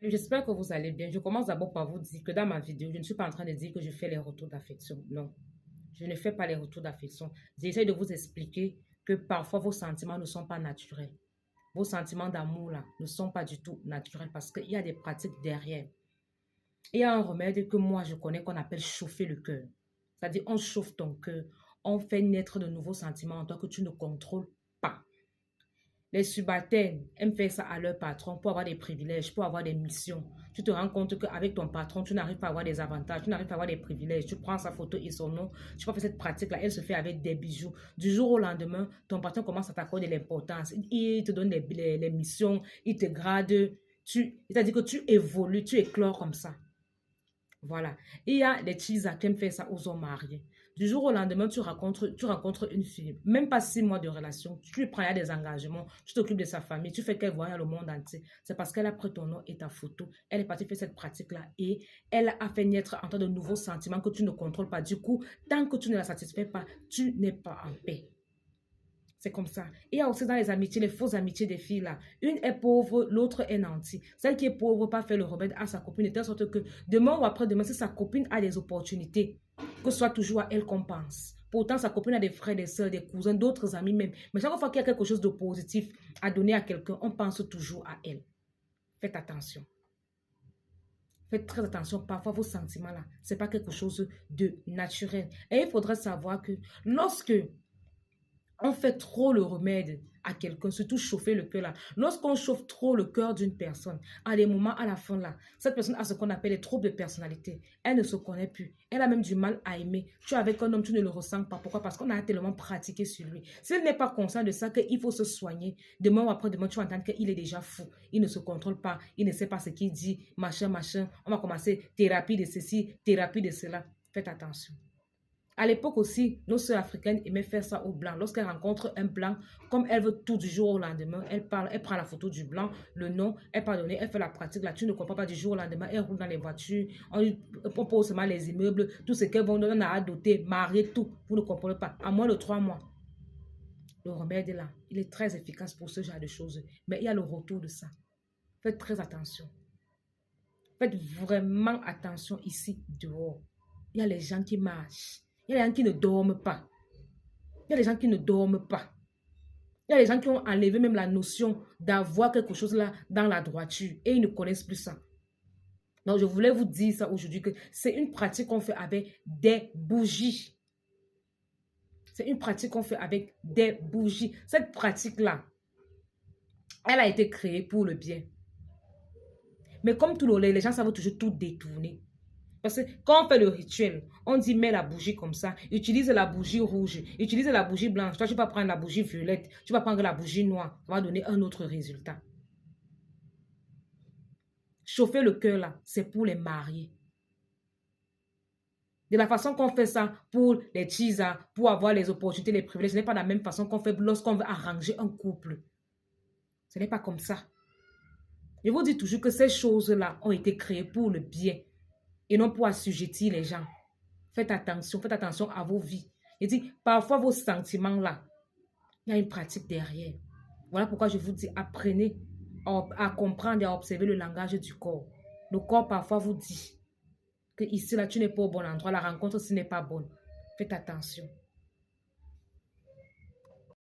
J'espère que vous allez bien. Je commence d'abord par vous dire que dans ma vidéo, je ne suis pas en train de dire que je fais les retours d'affection. Non, je ne fais pas les retours d'affection. J'essaie de vous expliquer que parfois vos sentiments ne sont pas naturels. Vos sentiments d'amour là ne sont pas du tout naturels parce qu'il y a des pratiques derrière. Il y a un remède que moi je connais qu'on appelle chauffer le cœur. C'est-à-dire on chauffe ton cœur, on fait naître de nouveaux sentiments en toi que tu ne contrôles pas. Les subalternes aiment faire ça à leur patron pour avoir des privilèges, pour avoir des missions. Tu te rends compte qu'avec ton patron, tu n'arrives pas à avoir des avantages, tu n'arrives pas à avoir des privilèges. Tu prends sa photo et son nom, tu peux faire cette pratique-là, elle se fait avec des bijoux. Du jour au lendemain, ton patron commence à t'accorder l'importance. Il te donne les missions, il te grade. C'est-à-dire que tu évolues, tu éclores comme ça. Voilà. Il y a les teasers qui aiment faire ça aux hommes mariés. Du jour au lendemain, tu rencontres une fille, même pas 6 mois de relation, tu lui prends, il y a des engagements, tu t'occupes de sa famille, tu fais qu'elle voyage le monde entier. C'est parce qu'elle a pris ton nom et ta photo. Elle est partie faire cette pratique-là et elle a fait naître en toi de nouveaux sentiments que tu ne contrôles pas. Du coup, tant que tu ne la satisfais pas, tu n'es pas en paix. C'est comme ça. Il y a aussi dans les amitiés, les fausses amitiés des filles là. Une est pauvre, l'autre est nantie. Celle qui est pauvre pas faire le remède à sa copine de telle sorte que demain ou après-demain, si sa copine a des opportunités, que ce soit toujours à elle qu'on pense. Pourtant, sa copine a des frères, des soeurs, des cousins, d'autres amis même. Mais chaque fois qu'il y a quelque chose de positif à donner à quelqu'un, on pense toujours à elle. Faites attention. Faites très attention. Parfois, vos sentiments là, ce n'est pas quelque chose de naturel. Et il faudrait savoir que lorsque on fait trop le remède à quelqu'un, surtout chauffer le cœur là. Lorsqu'on chauffe trop le cœur d'une personne, à des moments à la fin là, cette personne a ce qu'on appelle les troubles de personnalité. Elle ne se connaît plus. Elle a même du mal à aimer. Tu es avec un homme, tu ne le ressens pas. Pourquoi? Parce qu'on a tellement pratiqué sur lui. S'il n'est pas conscient de ça, qu'il faut se soigner, demain ou après-demain, tu vas entendre qu'il est déjà fou. Il ne se contrôle pas. Il ne sait pas ce qu'il dit. Machin, machin. On va commencer thérapie de ceci, thérapie de cela. Faites attention. À l'époque aussi, nos sœurs africaines aimaient faire ça aux blancs. Lorsqu'elles rencontrent un blanc, comme elle veut tout du jour au lendemain, elle parle, elle prend la photo du blanc, le nom, elle pardonne, elle fait la pratique là. Tu ne comprends pas du jour au lendemain, elle roule dans les voitures, on pose seulement les immeubles, tout ce qu'elles vont donner à doter, marier, tout. Vous ne comprenez pas. À moins de 3 mois. Le remède est là. Il est très efficace pour ce genre de choses. Mais il y a le retour de ça. Faites très attention. Faites vraiment attention ici, dehors. Il y a les gens qui marchent. Il y a les gens qui ne dorment pas. Il y a des gens qui ne dorment pas. Il y a des gens qui ont enlevé même la notion d'avoir quelque chose là dans la droiture et ils ne connaissent plus ça. Donc, je voulais vous dire ça aujourd'hui que c'est une pratique qu'on fait avec des bougies. C'est une pratique qu'on fait avec des bougies. Cette pratique-là, elle a été créée pour le bien. Mais comme tout le les gens savent toujours tout détourner. Parce que quand on fait le rituel, on dit mets la bougie comme ça, utilise la bougie rouge, utilise la bougie blanche. Toi, tu vas prendre la bougie violette, tu vas prendre la bougie noire. Ça va donner un autre résultat. Chauffer le cœur là, c'est pour les mariés. De la façon qu'on fait ça pour les teasers, pour avoir les opportunités, les privilèges, ce n'est pas la même façon qu'on fait lorsqu'on veut arranger un couple. Ce n'est pas comme ça. Je vous dis toujours que ces choses-là ont été créées pour le bien et non pour assujettir les gens. Faites attention à vos vies. Je dis, parfois vos sentiments là, il y a une pratique derrière. Voilà pourquoi je vous dis, apprenez à comprendre et à observer le langage du corps. Le corps parfois vous dit que ici là, tu n'es pas au bon endroit, la rencontre ce n'est pas bonne. Faites attention.